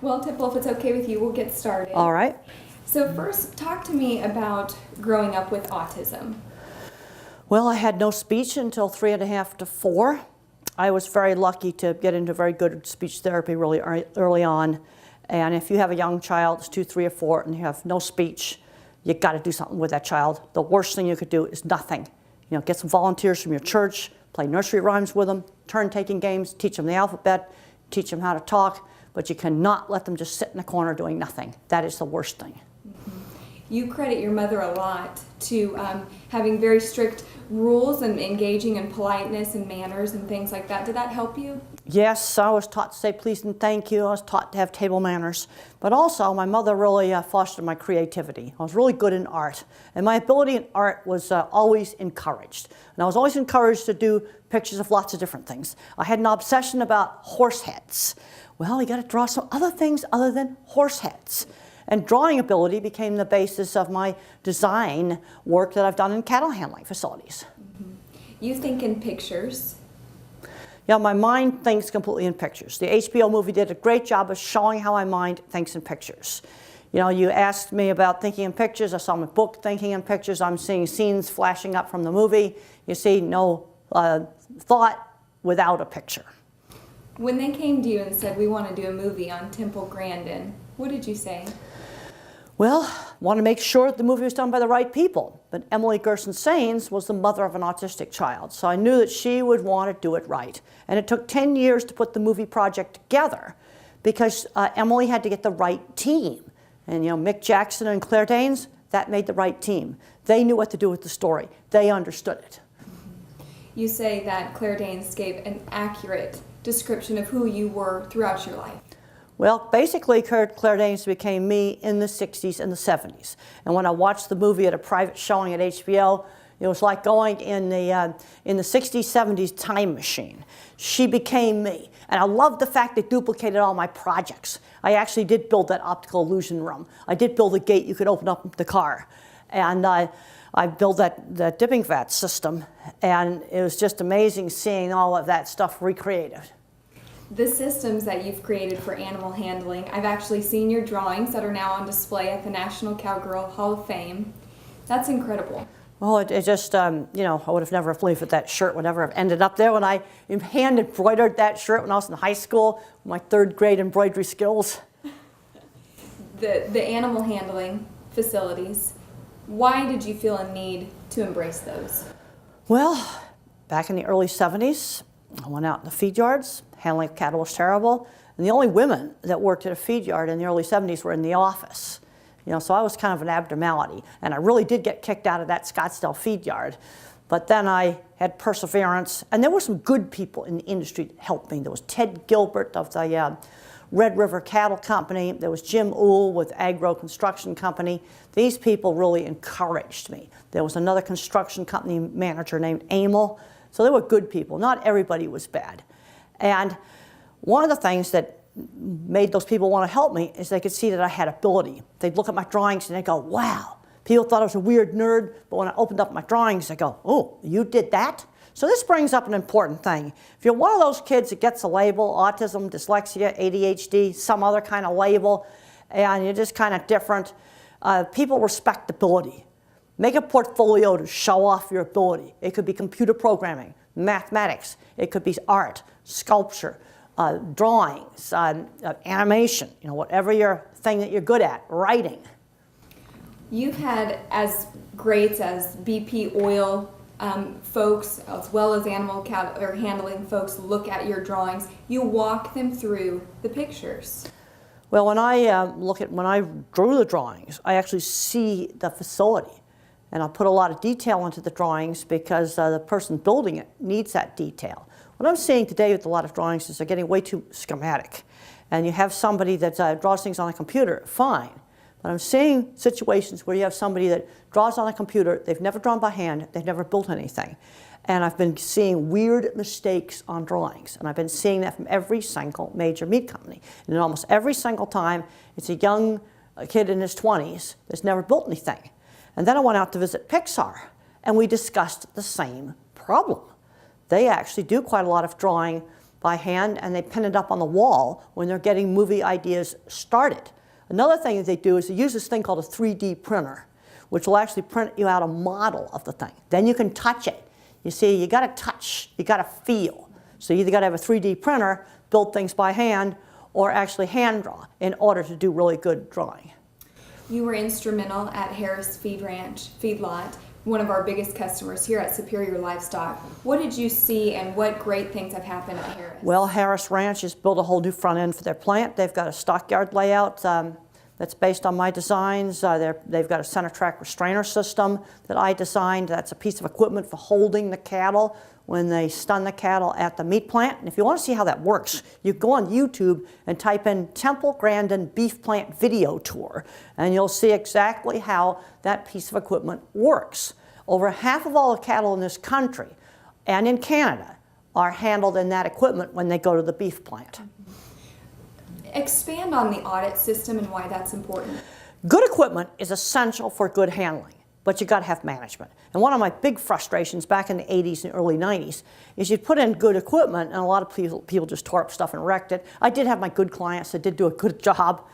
Well, Tipple, if it's okay with you, we'll get started. All right. So first, talk to me about growing up with autism. Well, I had no speech until 3.5 to 4. I was very lucky to get into very good speech therapy really early on. And if you have a young child, it's 2, 3, or 4, and you have no speech, you got to do something with that child. The worst thing you could do is nothing. You know, get some volunteers from your church, play nursery rhymes with them, turn-taking games, teach them the alphabet, teach them how to talk, but you cannot let them just sit in the corner doing nothing. That is the worst thing. You credit your mother a lot to having very strict rules and engaging in politeness and manners and things like that. Did that help you? Yes, I was taught to say please and thank you. I was taught to have table manners. But also, my mother really fostered my creativity. I was really good in art. And my ability in art was always encouraged. And I was always encouraged to do pictures of lots of different things. I had an obsession about horse heads. Well, you got to draw some other things other than horse heads. And drawing ability became the basis of my design work that I've done in cattle handling facilities. You think in pictures. Yeah, my mind thinks completely in pictures. The HBO movie did a great job of showing how my mind thinks in pictures. You know, you asked me about thinking in pictures. I saw my book thinking in pictures. I'm seeing scenes flashing up from the movie. You see no thought without a picture. When they came to you and said, we want to do a movie on Temple Grandin, what did you say? Well, want to make sure the movie was done by the right people. But Emily Gerson-Sains was the mother of an autistic child, so I knew that she would want to do it right. And it took 10 years to put the movie project together because Emily had to get the right team. And you know, Mick Jackson and Claire Danes, that made the right team. They knew what to do with the story. They understood it. You say that Claire Danes gave an accurate description of who you were throughout your life. Well, basically, Claire Danes became me in the 60s and the 70s. And when I watched the movie at a private showing at HBO, it was like going in the 60s, 70s time machine. She became me. And I loved the fact they duplicated all my projects. I actually did build that optical illusion room. I did build a gate you could open up the car. And I built that dipping vat system. And it was just amazing seeing all of that stuff recreated. The systems that you've created for animal handling, I've actually seen your drawings that are now on display at the National Cowgirl Hall of Fame. That's incredible. Well, it just, you know, I would have never believed that that shirt would ever have ended up there when I hand embroidered that shirt when I was in high school, my 3rd grade embroidery skills. The animal handling facilities, why did you feel a need to embrace those? Well, back in the early 70s, I went out in the feed yards. Handling of cattle was terrible. And the only women that worked at a feed yard in the early 70s were in the office. You know, so I was kind of an abnormality. And I really did get kicked out of that Scottsdale feed yard. But then I had perseverance. And there were some good people in the industry that helped me. There was Ted Gilbert of the Red River Cattle Company. There was Jim Uhl with Agro Construction Company. These people really encouraged me. There was another construction company manager named Amel. So they were good people. Not everybody was bad. And one of the things that made those people want to help me is they could see that I had ability. They'd look at my drawings and they'd go, wow. People thought I was a weird nerd, but when I opened up my drawings, they go, oh, you did that? So this brings up an important thing. If you're one of those kids that gets a label, autism, dyslexia, ADHD, some other kind of label, and you're just kind of different, people respect ability. Make a portfolio to show off your ability. It could be computer programming, mathematics. It could be art, sculpture, drawings, animation, you know, whatever your thing that you're good at, writing. You've had as greats as BP oil folks, as well as animal handling folks, look at your drawings. You walk them through the pictures. Well, when I drew the drawings, I actually see the facility. And I put a lot of detail into the drawings because the person building it needs that detail. What I'm seeing today with a lot of drawings is they're getting way too schematic. And you have somebody that draws things on a computer, fine. But I'm seeing situations where you have somebody that draws on a computer, they've never drawn by hand, they've never built anything. And I've been seeing weird mistakes on drawings. And I've been seeing that from every single major meat company. And almost every single time, it's a young kid in his 20s that's never built anything. And then I went out to visit Pixar, and we discussed the same problem. They actually do quite a lot of drawing by hand, and they pin it up on the wall when they're getting movie ideas started. Another thing that they do is they use this thing called a 3D printer, which will actually print you out a model of the thing. Then you can touch it. You see, you got to touch, you got to feel. So you either got to have a 3D printer, build things by hand, or actually hand draw in order to do really good drawing. You were instrumental at Harris Feedlot, one of our biggest customers here at Superior Livestock. What did you see and what great things have happened at Harris? Well, Harris Ranch has built a whole new front end for their plant. They've got a stockyard layout that's based on my designs. They've got a center track restrainer system that I designed. That's a piece of equipment for holding the cattle when they stun the cattle at the meat plant. And if you want to see how that works, you go on YouTube and type in Temple Grandin Beef Plant Video Tour, and you'll see exactly how that piece of equipment works. Over half of all the cattle in this country and in Canada are handled in that equipment when they go to the beef plant. Expand on the audit system and why that's important. Good equipment is essential for good handling, but you got to have management. And one of my big frustrations back in the 80s and early 90s is you'd put in good equipment and a lot of people just tore up stuff and wrecked it. I did have my good clients that did do a good job,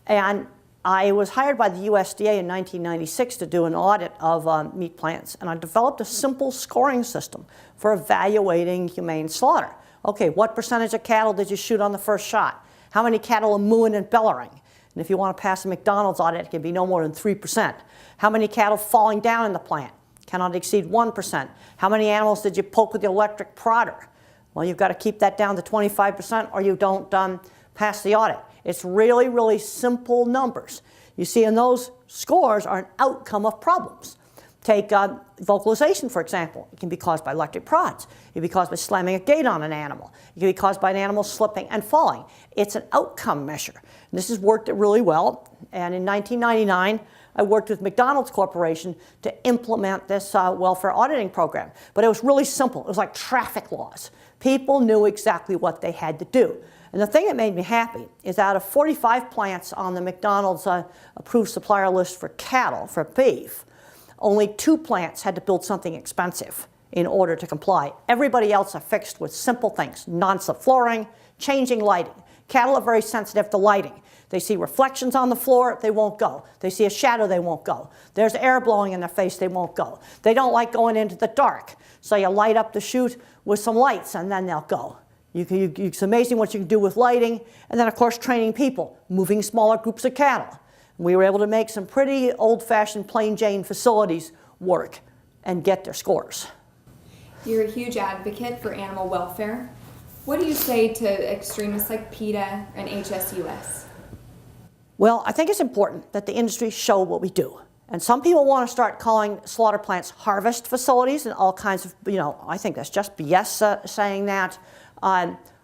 and I was hired by the USDA in 1996 to do an audit of meat plants, and I developed a simple scoring system for evaluating humane slaughter. Okay, what percentage of cattle did you shoot on the first shot? How many cattle are mooing and bellowing? And if you want to pass a McDonald's audit, it can be no more than 3%. How many cattle falling down in the plant? Cannot exceed 1%. How many animals did you poke with the electric prodder? Well, you've got to keep that down to 25% or you don't pass the audit. It's really, really simple numbers. You see, and those scores are an outcome of problems. Take vocalization, for example. It can be caused by electric prods. It can be caused by slamming a gate on an animal. It can be caused by an animal slipping and falling. It's an outcome measure. And this has worked really well. And in 1999, I worked with McDonald's Corporation to implement this welfare auditing program. But it was really simple. It was like traffic laws. People knew exactly what they had to do. And the thing that made me happy is out of 45 plants on the McDonald's approved supplier list for cattle, for beef, only 2 plants had to build something expensive in order to comply. Everybody else are fixed with simple things: non-slip flooring, changing lighting. Cattle are very sensitive to lighting. They see reflections on the floor, they won't go. They see a shadow, they won't go. There's air blowing in their face, they won't go. They don't like going into the dark. So you light up the chute with some lights and then they'll go. It's amazing what you can do with lighting. And then, of course, training people, moving smaller groups of cattle. We were able to make some pretty old-fashioned plain Jane facilities work and get their scores. You're a huge advocate for animal welfare. What do you say to extremists like PETA and HSUS? Well, I think it's important that the industry show what we do. And some people want to start calling slaughter plants harvest facilities and all kinds of, I think that's just BS saying that.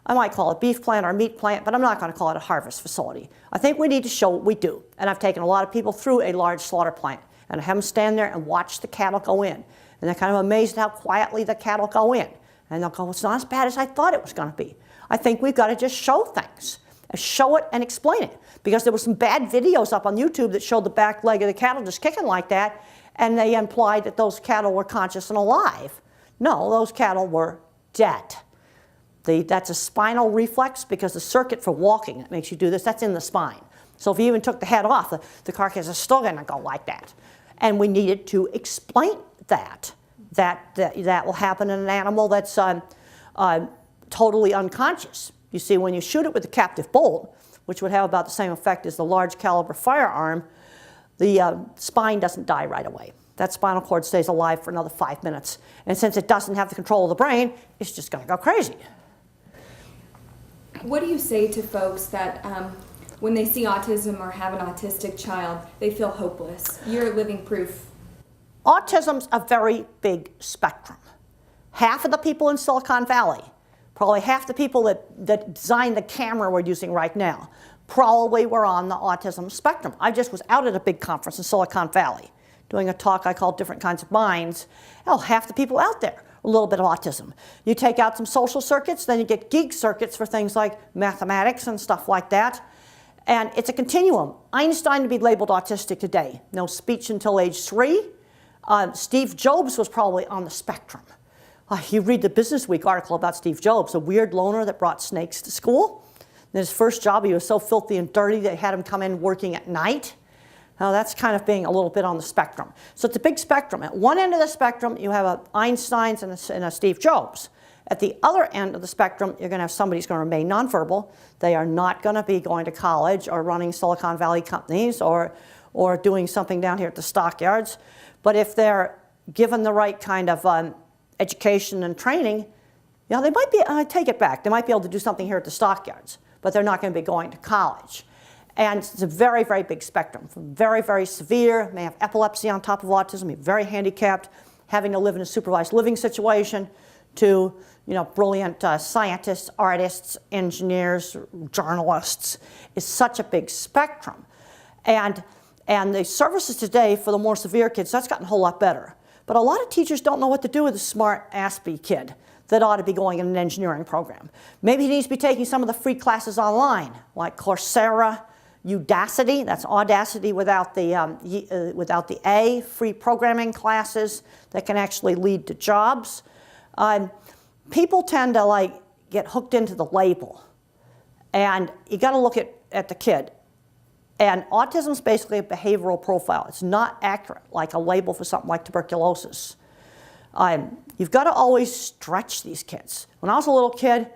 I might call it a beef plant or a meat plant, but I'm not going to call it a harvest facility. I think we need to show what we do. And I've taken a lot of people through a large slaughter plant and I have them stand there and watch the cattle go in. And they're kind of amazed how quietly the cattle go in. And they'll go, it's not as bad as I thought it was going to be. I think we've got to just show things. Show it and explain it. Because there were some bad videos up on YouTube that showed the back leg of the cattle just kicking like that, and they implied that those cattle were conscious and alive. No, those cattle were dead. That's a spinal reflex because the circuit for walking that makes you do this, that's in the spine. So if you even took the head off, the carcass is still going to go like that. And we needed to explain that will happen in an animal that's totally unconscious. You see, when you shoot it with a captive bolt, which would have about the same effect as the large caliber firearm, the spine doesn't die right away. That spinal cord stays alive for another 5 minutes. And since it doesn't have the control of the brain, it's just going to go crazy. What do you say to folks that when they see autism or have an autistic child, they feel hopeless? You're living proof. Autism's a very big spectrum. Half of the people in Silicon Valley, probably half the people that designed the camera we're using right now, probably were on the autism spectrum. I just was out at a big conference in Silicon Valley doing a talk I called Different Kinds of Minds. Hell, half the people out there, a little bit of autism. You take out some social circuits, then you get geek circuits for things like mathematics and stuff like that. And it's a continuum. Einstein to be labeled autistic today. No speech until age 3. Steve Jobs was probably on the spectrum. You read the Business Week article about Steve Jobs, a weird loner that brought snakes to school. In his first job, he was so filthy and dirty they had him come in working at night. Now that's kind of being a little bit on the spectrum. So it's a big spectrum. At one end of the spectrum, you have a Einsteins and a Steve Jobs. At the other end of the spectrum, you're going to have somebody who's going to remain nonverbal. They are not going to be going to college or running Silicon Valley companies or doing something down here at the stockyards. But if they're given the right kind of education and training, they might be, I take it back, they might be able to do something here at the stockyards, but they're not going to be going to college. And it's a very, very big spectrum, from very, very severe, may have epilepsy on top of autism, be very handicapped, having to live in a supervised living situation, to brilliant scientists, artists, engineers, journalists. It's such a big spectrum. And the services today for the more severe kids, that's gotten a whole lot better. But a lot of teachers don't know what to do with a smart Aspie kid that ought to be going in an engineering program. Maybe he needs to be taking some of the free classes online, like Coursera, Udacity, that's Audacity without the A, free programming classes that can actually lead to jobs. People tend to get hooked into the label, and you got to look at the kid. And autism is basically a behavioral profile. It's not accurate like a label for something like tuberculosis. You've got to always stretch these kids. When I was a little kid,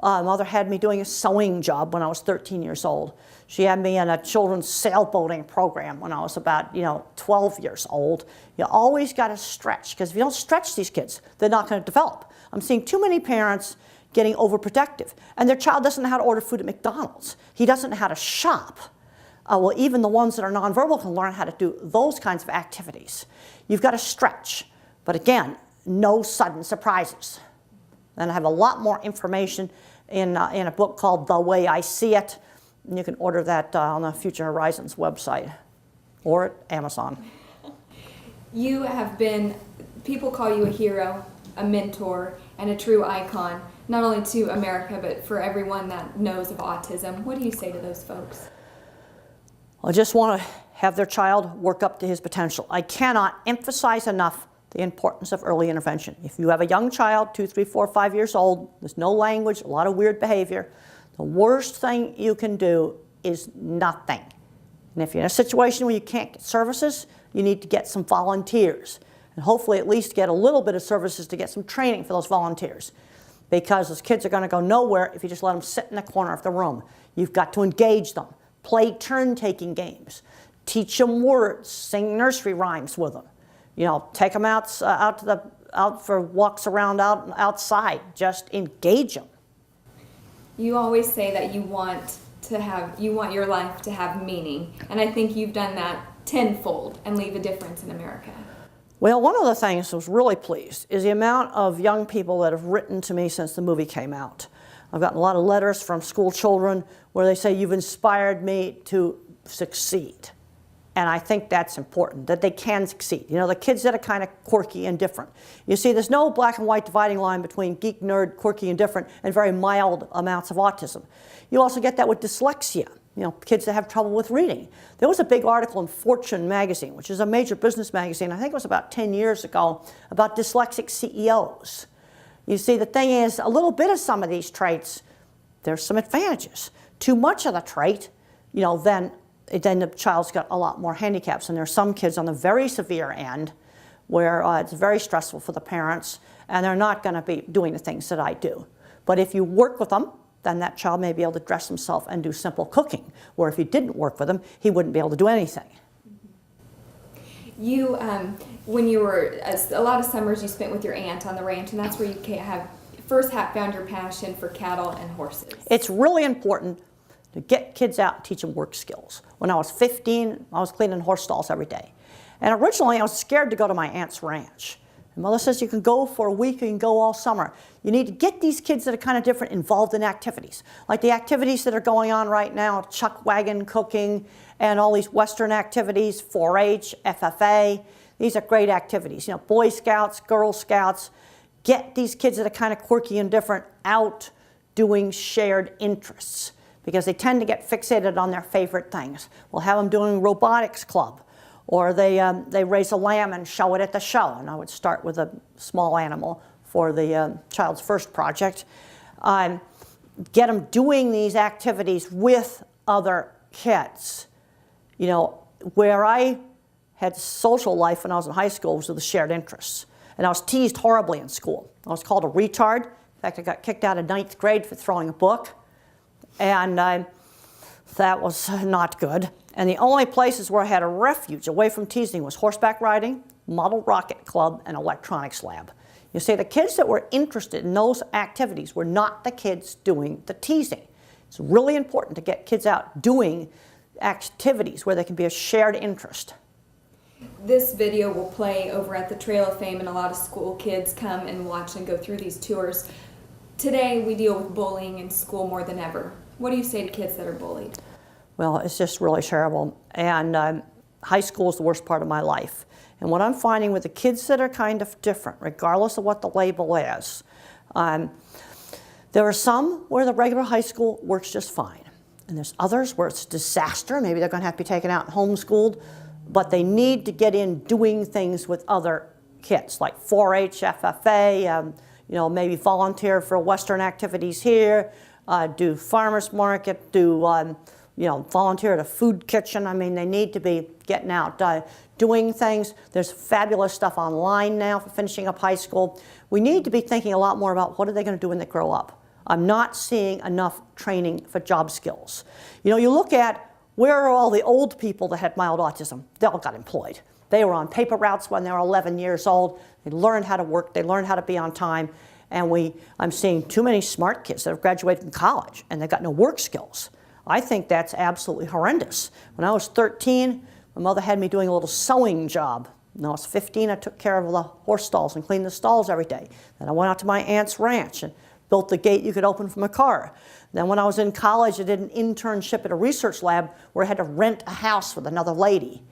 mother had me doing a sewing job when I was 13 years old. She had me in a children's sailboating program when I was about 12 years old. You always got to stretch, because if you don't stretch these kids, they're not going to develop. I'm seeing too many parents getting overprotective, and their child doesn't know how to order food at McDonald's. He doesn't know how to shop. Well, even the ones that are nonverbal can learn how to do those kinds of activities. You've got to stretch, but again, no sudden surprises. And I have a lot more information in a book called The Way I See It. And you can order that on the Future Horizons website or at Amazon. You have been, people call you a hero, a mentor, and a true icon, not only to America, but for everyone that knows of autism. What do you say to those folks? I just want to have their child work up to his potential. I cannot emphasize enough the importance of early intervention. If you have a young child, 2, 3, 4, 5 years old, there's no language, a lot of weird behavior, the worst thing you can do is nothing. And if you're in a situation where you can't get services, you need to get some volunteers. And hopefully at least get a little bit of services to get some training for those volunteers. Because those kids are going to go nowhere if you just let them sit in the corner of the room. You've got to engage them. Play turn-taking games. Teach them words. Sing nursery rhymes with them. Take them out for walks around outside. Just engage them. You always say that you want your life to have meaning, and I think you've done that tenfold and leave a difference in America. Well, one of the things I was really pleased is the amount of young people that have written to me since the movie came out. I've gotten a lot of letters from school children where they say, you've inspired me to succeed. And I think that's important, that they can succeed. The kids that are kind of quirky and different. You see, there's no black and white dividing line between geek, nerd, quirky, and different, and very mild amounts of autism. You also get that with dyslexia, kids that have trouble with reading. There was a big article in Fortune magazine, which is a major business magazine, I think it was about 10 years ago, about dyslexic CEOs. You see, the thing is, a little bit of some of these traits, there's some advantages. Too much of the trait, then the child's got a lot more handicaps. And there are some kids on the very severe end where it's very stressful for the parents, and they're not going to be doing the things that I do. But if you work with them, then that child may be able to dress himself and do simple cooking, where if you didn't work with him, he wouldn't be able to do anything. You, when you were, a lot of summers you spent with your aunt on the ranch, and that's where you first found your passion for cattle and horses. It's really important to get kids out and teach them work skills. When I was 15, I was cleaning horse stalls every day. And originally I was scared to go to my aunt's ranch. And Mother says you can go for a week, you can go all summer. You need to get these kids that are kind of different involved in activities. Like the activities that are going on right now, chuck wagon cooking, and all these Western activities, 4-H, FFA. These are great activities. Boy Scouts, Girl Scouts. Get these kids that are kind of quirky and different out doing shared interests, because they tend to get fixated on their favorite things. We'll have them doing robotics club, or they raise a lamb and show it at the show. And I would start with a small animal, for the Child's First project. Get them doing these activities with other kids. You know, where I had social life when I was in high school was with the shared interests. And I was teased horribly in school. I was called a retard. In fact, I got kicked out of 9th grade for throwing a book. And that was not good. And the only places where I had a refuge away from teasing was horseback riding, model rocket club, and electronics lab. You see, the kids that were interested in those activities were not the kids doing the teasing. It's really important to get kids out doing activities where there can be a shared interest. This video will play over at the Trail of Fame, and a lot of school kids come and watch and go through these tours. Today we deal with bullying in school more than ever. What do you say to kids that are bullied? Well, it's just really terrible. And high school is the worst part of my life. And what I'm finding with the kids that are kind of different, regardless of what the label is, there are some where the regular high school works just fine. And there's others where it's a disaster. Maybe they're going to have to be taken out and homeschooled. But they need to get in doing things with other kids, like 4-H, FFA, you know, maybe volunteer for Western activities here, do farmers market, do, you know, volunteer at a food kitchen. I mean, they need to be getting out, doing things. There's fabulous stuff online now for finishing up high school. We need to be thinking a lot more about what are they going to do when they grow up. I'm not seeing enough training for job skills. You know, you look at where are all the old people that had mild autism? They all got employed. They were on paper routes when they were 11 years old. They learned how to work. They learned how to be on time. And I'm seeing too many smart kids that have graduated from college and they've got no work skills. I think that's absolutely horrendous. When I was 13, my mother had me doing a little sewing job. When I was 15, I took care of the horse stalls and cleaned the stalls every day. Then I went out to my aunt's ranch and built the gate you could open from a car. Then when I was in college, I did an internship at a research lab where I had to rent a house with another lady.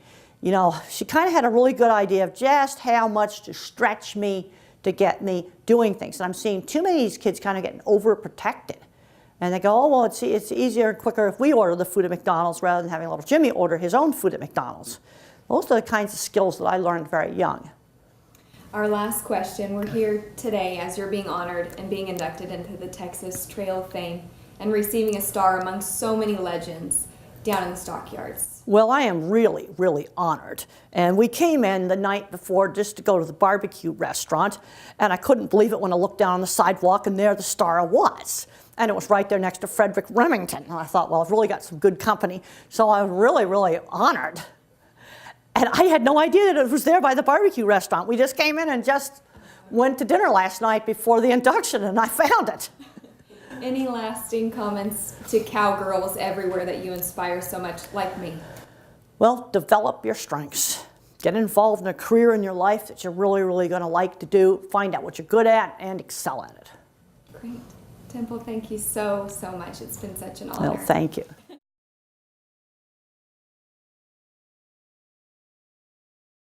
You know, she kind of had a really good idea of just how much to stretch me to get me doing things. And I'm seeing too many of these kids kind of getting overprotected. And they go, oh, well, it's easier and quicker if we order the food at McDonald's rather than having little Jimmy order his own food at McDonald's. Those are the kinds of skills that I learned very young. Our last question. We're here today as you're being honored and being inducted into the Texas Trail of Fame and receiving a star amongst so many legends down in the stockyards. Well, I am really, really honored. And we came in the night before just to go to the barbecue restaurant, and I couldn't believe it when I looked down on the sidewalk and there the star was. And it was right there next to Frederick Remington. And I thought, well, I've really got some good company. So I was really, really honored. And I had no idea that it was there by the barbecue restaurant. We just came in and just went to dinner last night before the induction, and I found it. Any lasting comments to cowgirls everywhere that you inspire so much, like me? Well, develop your strengths. Get involved in a career in your life that you're really, really going to like to do. Find out what you're good at and excel at it. Great. Temple, thank you so, so much. It's been such an honor. Well, thank you.